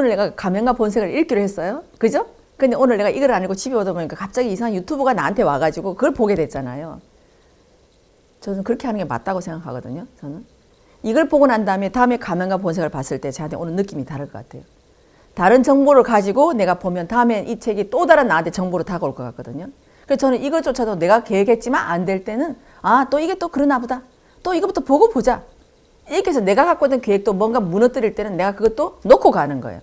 오늘 내가 가면과 본색을 읽기로 했어요. 그죠? 근데 오늘 내가 이걸 안 읽고 집에 오다 보니까 갑자기 이상한 유튜브가 나한테 와가지고 그걸 보게 됐잖아요. 저는 그렇게 하는 게 맞다고 생각하거든요. 저는. 이걸 보고 난 다음에 가면과 본색을 봤을 때 저한테 오늘 느낌이 다를 것 같아요. 다른 정보를 가지고 내가 보면 다음에 이 책이 또 다른 나한테 정보로 다가올 것 같거든요. 그래서 저는 이것조차도 내가 계획했지만 안 될 때는 또 이게 또 그러나 보다. 또 이것부터 보고 보자. 이렇게 해서 내가 갖고 있는 계획도 뭔가 무너뜨릴 때는 내가 그것도 놓고 가는 거예요.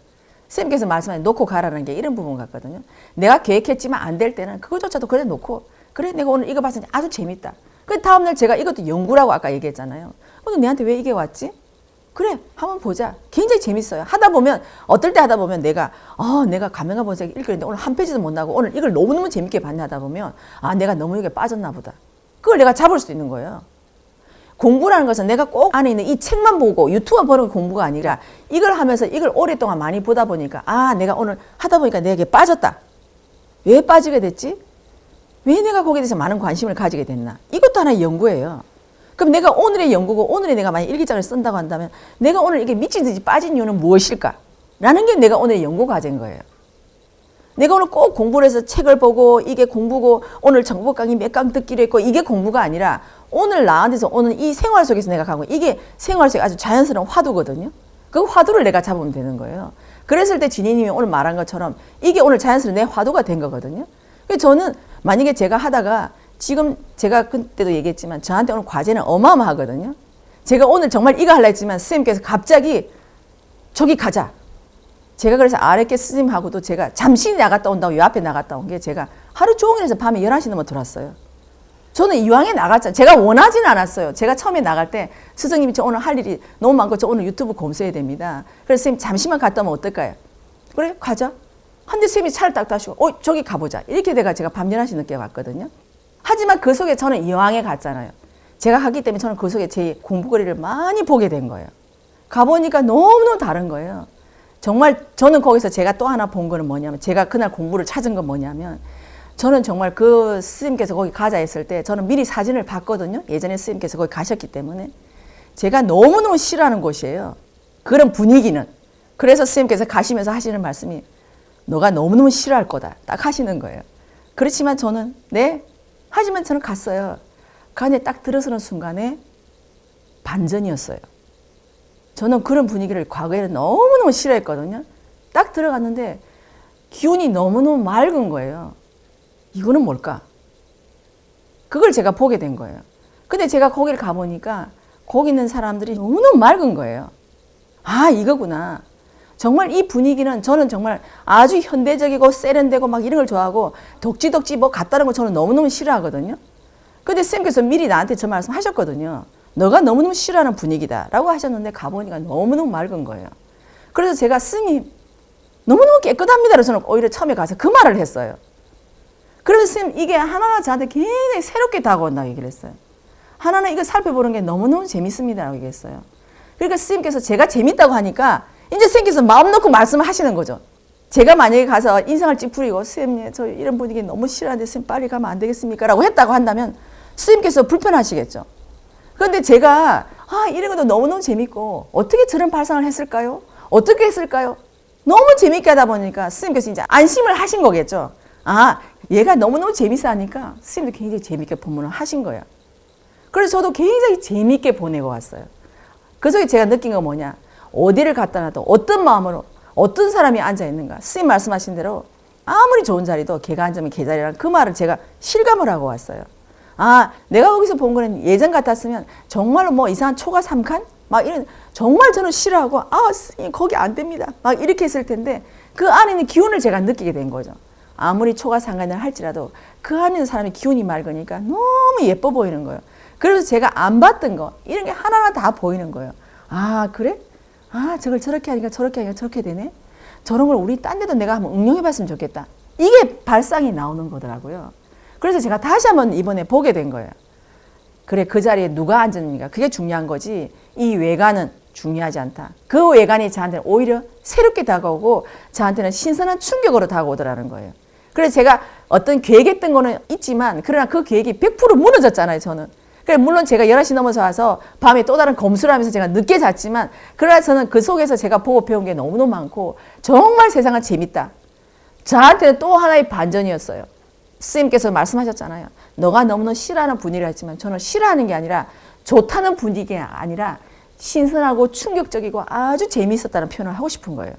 선생님께서 말씀하신 놓고 가라는 게 이런 부분 같거든요. 내가 계획했지만 안 될 때는 그것조차도 그래 놓고 그래 내가 오늘 이거 봤으니 아주 재밌다. 그 다음날 제가 이것도 연구라고 아까 얘기했잖아요. 오늘 내한테 왜 이게 왔지? 그래 한번 보자. 굉장히 재밌어요. 하다 보면 어떨 때 하다 보면 내가 가면과 본색 읽었는데 오늘 한 페이지도 못 나고 오늘 이걸 너무너무 재밌게 봤나 하다 보면 내가 너무 이게 빠졌나 보다. 그걸 내가 잡을 수 있는 거예요. 공부라는 것은 내가 꼭 안에 있는 이 책만 보고 유튜브만 보는 공부가 아니라 이걸 하면서 이걸 오랫동안 많이 보다 보니까 내가 오늘 하다 보니까 내게 빠졌다. 왜 빠지게 됐지? 왜 내가 거기에 대해서 많은 관심을 가지게 됐나? 이것도 하나의 연구예요. 그럼 내가 오늘의 연구고 오늘의 내가 만약 일기장을 쓴다고 한다면 내가 오늘 이게 미친 듯이 빠진 이유는 무엇일까? 라는 게 내가 오늘의 연구 과제인 거예요. 내가 오늘 꼭 공부를 해서 책을 보고 이게 공부고 오늘 정보 강의 몇 강 듣기로 했고 이게 공부가 아니라 오늘 나한테서 오는 이 생활 속에서 내가 가고 이게 생활 속에 아주 자연스러운 화두거든요. 그 화두를 내가 잡으면 되는 거예요. 그랬을 때 진희님이 오늘 말한 것처럼 이게 오늘 자연스러운 내 화두가 된 거거든요. 그래서 저는 만약에 제가 하다가 지금 제가 그때도 얘기했지만 저한테 오늘 과제는 어마어마하거든요. 제가 오늘 정말 이거 하려 했지만 선생님께서 갑자기 저기 가자. 제가 그래서 아랫게 스님하고도 제가 잠시 나갔다 온다고 요 앞에 나갔다 온 게 제가 하루 종일 해서 밤에 11시 넘어 들어왔어요. 저는 이왕에 나갔잖아요. 제가 원하진 않았어요. 제가 처음에 나갈 때 스승님이 저 오늘 할 일이 너무 많고 저 오늘 유튜브 검색해야 됩니다. 그래서 선생님 잠시만 갔다 오면 어떨까요? 그래 가자. 한데 선생님이 차를 딱 타시고 저기 가보자. 이렇게 돼가 제가 밤 11시 늦게 왔거든요. 하지만 그 속에 저는 이왕에 갔잖아요. 제가 갔기 때문에 저는 그 속에 제 공부거리를 많이 보게 된 거예요. 가보니까 너무너무 다른 거예요. 정말 저는 거기서 제가 또 하나 본 거는 뭐냐면 제가 그날 공부를 찾은 건 뭐냐면 저는 정말 그 스님께서 거기 가자 했을 때 저는 미리 사진을 봤거든요. 예전에 스님께서 거기 가셨기 때문에 제가 너무너무 싫어하는 곳이에요. 그런 분위기는. 그래서 스님께서 가시면서 하시는 말씀이 너가 너무너무 싫어할 거다. 딱 하시는 거예요. 그렇지만 저는 하지만 저는 갔어요. 그 안에 딱 들어서는 순간에 반전이었어요. 저는 그런 분위기를 과거에는 너무너무 싫어했거든요. 딱 들어갔는데 기운이 너무너무 맑은 거예요. 이거는 뭘까? 그걸 제가 보게 된 거예요. 근데 제가 거기를 가보니까 거기 있는 사람들이 너무너무 맑은 거예요. 이거구나. 정말 이 분위기는 저는 정말 아주 현대적이고 세련되고 막 이런 걸 좋아하고 덕지덕지 뭐 같다는 거 저는 너무너무 싫어하거든요. 근데 쌤께서 미리 나한테 저 말씀 하셨거든요. 너가 너무너무 싫어하는 분위기다 라고 하셨는데 가보니까 너무너무 맑은 거예요. 그래서 제가 스님 너무너무 깨끗합니다. 저는 오히려 처음에 가서 그 말을 했어요. 그래서 스님 이게 하나하나 저한테 굉장히 새롭게 다가온다고 얘기를 했어요. 하나하나 이거 살펴보는 게 너무너무 재밌습니다 라고 얘기했어요. 그러니까 스님께서 제가 재밌다고 하니까 이제 스님께서 마음 놓고 말씀을 하시는 거죠. 제가 만약에 가서 인상을 찌푸리고 스님 저 이런 분위기 너무 싫어하는데 스님 빨리 가면 안 되겠습니까? 라고 했다고 한다면 스님께서 불편하시겠죠. 그런데 제가 이런 것도 너무너무 재밌고 어떻게 저런 발상을 했을까요? 어떻게 했을까요? 너무 재밌게 하다 보니까 스님께서 이제 안심을 하신 거겠죠. 얘가 너무너무 재밌어 하니까 스님도 굉장히 재밌게 본문을 하신 거예요. 그래서 저도 굉장히 재밌게 보내고 왔어요. 그 속에 제가 느낀 건 뭐냐. 어디를 갔다 놔도 어떤 마음으로 어떤 사람이 앉아 있는가. 스님 말씀하신 대로 아무리 좋은 자리도 개가 앉으면 개자리라는 그 말을 제가 실감을 하고 왔어요. 내가 거기서 본 거는 예전 같았으면 정말로 뭐 이상한 초가 3칸? 막 이런 정말 저는 싫어하고 스님 거기 안 됩니다. 막 이렇게 했을 텐데 그 안에 있는 기운을 제가 느끼게 된 거죠. 아무리 초가 3간을 할지라도 그 안에 있는 사람의 기운이 맑으니까 너무 예뻐 보이는 거예요. 그래서 제가 안 봤던 거 이런 게 하나하나 다 보이는 거예요. 그래? 저걸 저렇게 하니까 저렇게 되네? 저런 걸 우리 딴 데도 내가 한번 응용해 봤으면 좋겠다. 이게 발상이 나오는 거더라고요. 그래서 제가 다시 한번 이번에 보게 된 거예요. 그래 그 자리에 누가 앉았는가 그게 중요한 거지 이 외관은 중요하지 않다. 그 외관이 저한테는 오히려 새롭게 다가오고 저한테는 신선한 충격으로 다가오더라는 거예요. 그래서 제가 어떤 계획했던 거는 있지만 그러나 그 계획이 100% 무너졌잖아요. 저는. 물론 제가 11시 넘어서 와서 밤에 또 다른 검수를 하면서 제가 늦게 잤지만 그러나 저는 그 속에서 제가 보고 배운 게 너무너무 많고 정말 세상은 재밌다. 저한테는 또 하나의 반전이었어요. 스님께서 말씀하셨잖아요. 너가 너무너무 싫어하는 분위기라 했지만 저는 싫어하는 게 아니라 좋다는 분위기가 아니라 신선하고 충격적이고 아주 재미있었다는 표현을 하고 싶은 거예요.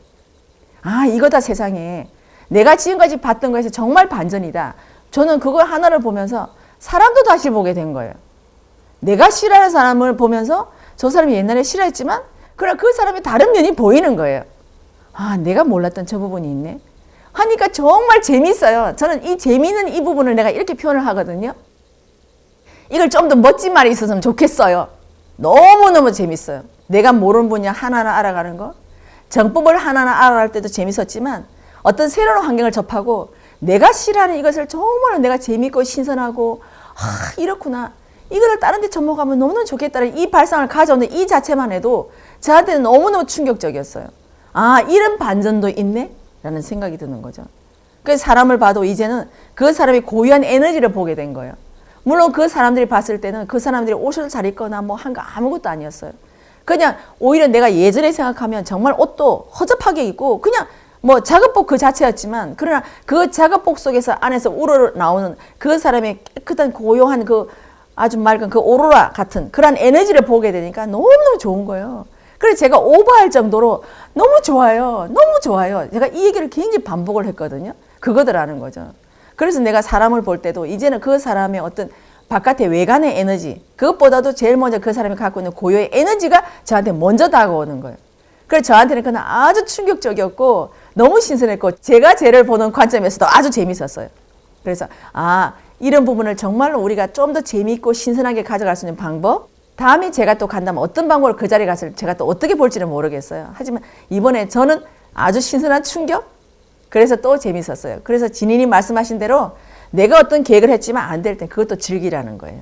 아, 이거다 세상에. 내가 지금까지 봤던 거에서 정말 반전이다. 저는 그걸 하나를 보면서 사람도 다시 보게 된 거예요. 내가 싫어하는 사람을 보면서 저 사람이 옛날에 싫어했지만 그러나 그 사람의 다른 면이 보이는 거예요. 아, 내가 몰랐던 저 부분이 있네. 하니까 정말 재밌어요. 저는 이 재미있는 이 부분을 내가 이렇게 표현을 하거든요. 이걸 좀 더 멋진 말이 있었으면 좋겠어요. 너무너무 재밌어요. 내가 모르는 분야 하나하나 알아가는 거. 정법을 하나하나 알아갈 때도 재밌었지만 어떤 새로운 환경을 접하고 내가 싫어하는 이것을 정말 내가 재밌고 신선하고 이렇구나. 이거를 다른 데 접목하면 너무너무 좋겠다는 이 발상을 가져오는 이 자체만 해도 저한테는 너무너무 충격적이었어요. 아, 이런 반전도 있네? 라는 생각이 드는 거죠. 그래서 사람을 봐도 이제는 그 사람이 고유한 에너지를 보게 된 거예요. 물론 그 사람들이 봤을 때는 그 사람들이 옷을 잘 입거나 뭐 한 거 아무것도 아니었어요. 그냥 오히려 내가 예전에 생각하면 정말 옷도 허접하게 입고 그냥 뭐 작업복 그 자체였지만 그러나 그 작업복 속에서 안에서 우러나오는 그 사람의 깨끗한 고요한 그 아주 맑은 그 오로라 같은 그런 에너지를 보게 되니까 너무너무 좋은 거예요. 그래서 제가 오버할 정도로 너무 좋아요. 너무 좋아요. 제가 이 얘기를 굉장히 반복을 했거든요. 그거더라는 거죠. 그래서 내가 사람을 볼 때도 이제는 그 사람의 어떤 바깥의 외관의 에너지 그것보다도 제일 먼저 그 사람이 갖고 있는 고유의 에너지가 저한테 먼저 다가오는 거예요. 그래서 저한테는 그건 아주 충격적이었고 너무 신선했고 제가 쟤를 보는 관점에서도 아주 재밌었어요. 그래서 아, 이런 부분을 정말로 우리가 좀 더 재미있고 신선하게 가져갈 수 있는 방법 다음에 제가 또 간다면 어떤 방법으로 그 자리에 가서 제가 또 어떻게 볼지는 모르겠어요. 하지만 이번에 저는 아주 신선한 충격 그래서 또 재밌었어요. 그래서 진인이 말씀하신 대로 내가 어떤 계획을 했지만 안 될 때 그것도 즐기라는 거예요.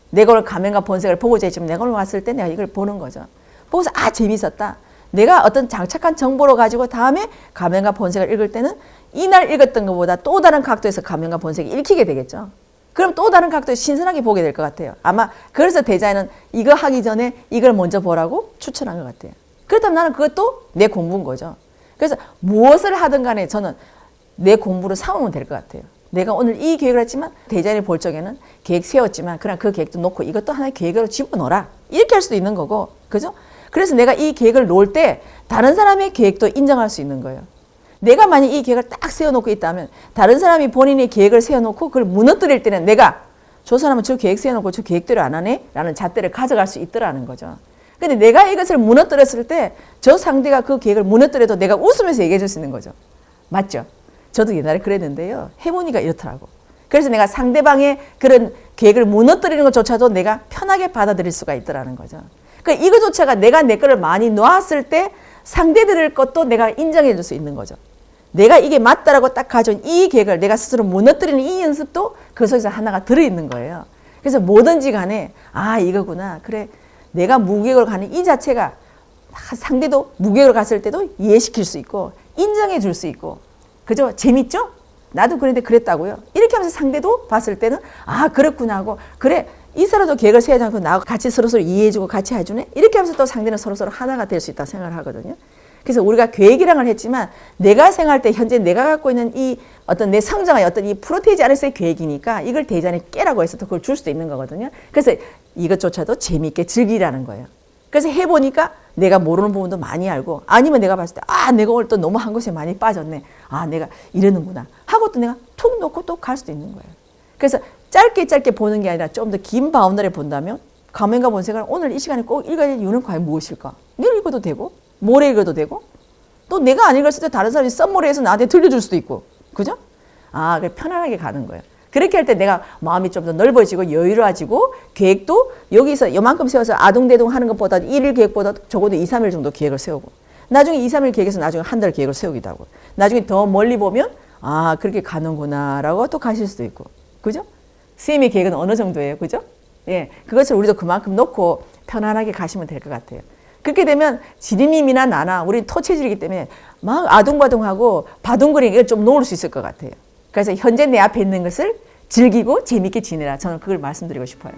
내가 오늘 가면과 본색을 보고자 했지만 내가 오늘 왔을 때 내가 이걸 보는 거죠. 보고서 아, 재밌었다. 내가 어떤 장착한 정보를 가지고 다음에 가면과 본색을 읽을 때는 이날 읽었던 것보다 또 다른 각도에서 가면과 본색이 읽히게 되겠죠. 그럼 또 다른 각도에서 신선하게 보게 될 것 같아요. 아마 그래서 대자에는 이거 하기 전에 이걸 먼저 보라고 추천한 것 같아요. 그렇다면 나는 그것도 내 공부인 거죠. 그래서 무엇을 하든 간에 저는 내 공부를 삼으면 될 것 같아요. 내가 오늘 이 계획을 했지만 대자연이 볼 적에는 계획 세웠지만 그냥 그 계획도 놓고 이것도 하나의 계획으로 집어넣어라. 이렇게 할 수도 있는 거고. 그죠? 그래서 내가 이 계획을 놓을 때 다른 사람의 계획도 인정할 수 있는 거예요. 내가 만약 이 계획을 딱 세워놓고 있다면 다른 사람이 본인의 계획을 세워놓고 그걸 무너뜨릴 때는 내가 저 사람은 저 계획 세워놓고 저 계획대로 안 하네? 라는 잣대를 가져갈 수 있더라는 거죠. 근데 내가 이것을 무너뜨렸을 때 저 상대가 그 계획을 무너뜨려도 내가 웃으면서 얘기해 줄 수 있는 거죠. 맞죠? 저도 옛날에 그랬는데요. 해보니까 이렇더라고. 그래서 내가 상대방의 그런 계획을 무너뜨리는 것조차도 내가 편하게 받아들일 수가 있더라는 거죠. 그러니까 이거조차가 내가 내 거를 많이 놓았을 때 상대들의 것도 내가 인정해 줄 수 있는 거죠. 내가 이게 맞다라고 딱 가져온 이 계획을 내가 스스로 무너뜨리는 이 연습도 그 속에서 하나가 들어있는 거예요. 그래서 뭐든지 간에 아, 이거구나. 그래, 내가 무계획으로 가는 이 자체가 상대도 무계획으로 갔을 때도 이해시킬 수 있고 인정해 줄 수 있고 그죠? 재밌죠? 나도 그런데 그랬다고요. 이렇게 하면서 상대도 봤을 때는 아, 그렇구나 하고 그래, 이 사람도 계획을 세우지 않고 나하고 같이 서로서로 이해해주고 같이 해주네? 이렇게 하면서 또 상대는 서로서로 하나가 될 수 있다고 생각을 하거든요. 그래서 우리가 계획이랑을 했지만 내가 생각할 때 현재 내가 갖고 있는 이 어떤 내 성장의 어떤 이 프로테이지 안에서의 계획이니까 이걸 대전에 깨라고 해서 또 그걸 줄 수도 있는 거거든요. 그래서 이것조차도 재미있게 즐기라는 거예요. 그래서 해보니까 내가 모르는 부분도 많이 알고 아니면 내가 봤을 때 아, 내가 오늘 또 너무 한 곳에 많이 빠졌네. 아, 내가 이러는구나 하고 또 내가 툭 놓고 또 갈 수도 있는 거예요. 그래서 짧게 보는 게 아니라 좀 더 긴 바운더리에 본다면 가면과 본색을 오늘 이 시간에 꼭 읽어야 될 이유는 과연 무엇일까? 내일 읽어도 되고 모레 읽어도 되고 또 내가 안 읽었을 때 다른 사람이 썸머리해서 나한테 들려줄 수도 있고 그죠? 아, 그래 편안하게 가는 거예요. 그렇게 할 때 내가 마음이 좀 더 넓어지고 여유로워지고 계획도 여기서 요만큼 세워서 아둥대둥 하는 것보다 1일 계획보다 적어도 2, 3일 정도 계획을 세우고 나중에 2, 3일 계획에서 나중에 한 달 계획을 세우기도 하고 나중에 더 멀리 보면 아, 그렇게 가는구나 라고 또 가실 수도 있고 그죠? 스님의 계획은 어느 정도예요? 그죠? 예, 그것을 우리도 그만큼 놓고 편안하게 가시면 될 것 같아요. 그렇게 되면 지리님이나 나나 우리 토체질이기 때문에 막 아둥바둥하고 바둥거리는 걸 좀 놓을 수 있을 것 같아요. 그래서 현재 내 앞에 있는 것을 즐기고 재밌게 지내라. 저는 그걸 말씀드리고 싶어요.